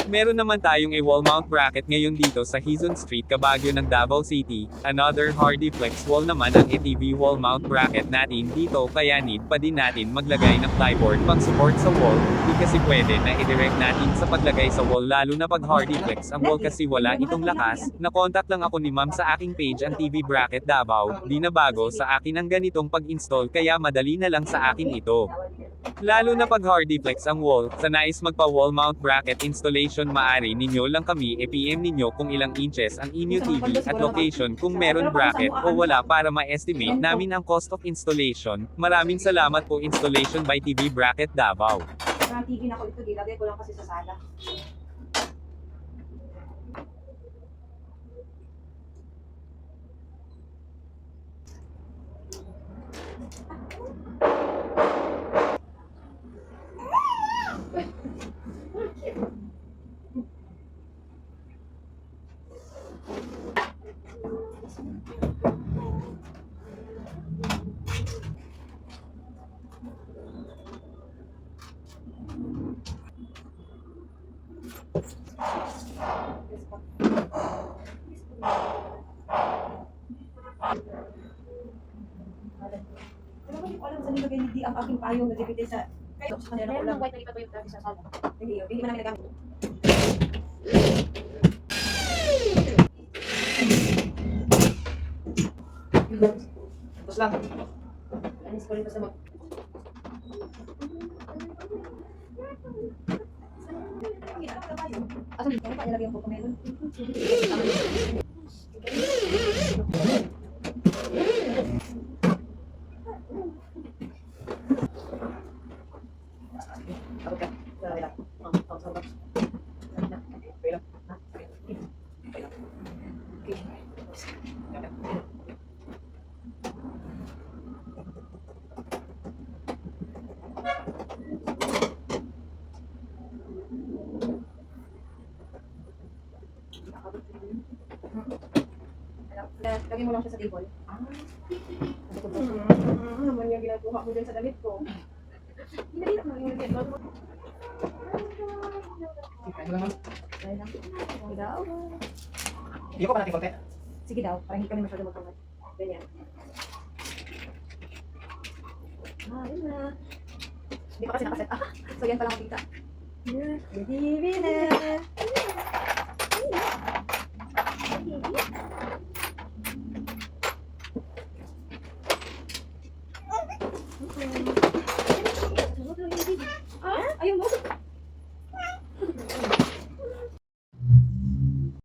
Meron naman tayong wall mount bracket ngayon dito sa Quezon Street, Baguio ng Davao City. Another Hardy Flex wall naman ang ATV wall mount bracket natin dito, kaya need pa din natin maglagay ng plyboard pang support sa wall. Di kasi pwede na i-direct natin sa paglagay sa wall, lalo na pag Hardy Flex ang wall kasi wala itong lakas. Na-contact lang ako ni ma'am sa aking page ang TV bracket Davao. Di na bago sa akin ang ganitong pag-install, kaya madali na lang sa akin ito. Lalo na pag Hardy Flex ang wall, sa nais magpa wall mount bracket installation, maaari ninyo lang kami i-PM ninyo kung ilang inches ang inyo TV at location kung meron bracket o wala para ma-estimate namin ang cost of installation. Maraming salamat po. Installation by TV Bracket Davao. Ang TV na ko ito, gilagay ko lang kasi sa sala. Alam sa nilagay hindi ang aking payong nagipite sa kanila ko lang. White na lipat po yung dati sa sala. Hindi yun, hindi man namin nagamit. Tapos lang. Anis ko rin pa sa mag... Asan dito? Ano pa nilagay ang pagkamelon? Abot ka. Wala. Sabak. Okay lang. Okay lang. Lagay mo lang siya sa table. Naman yung ginagawa mo dyan sa damit ko. Hindi na lang yung ginagawa mo. Ano lang? Dahil lang. Sige daw. Hindi ko pa natin konti. Sige daw, para hindi kami masyado magpangat. Ganyan. Yun na. Hindi pa kasi nakaset. So yan pala makita. TV na.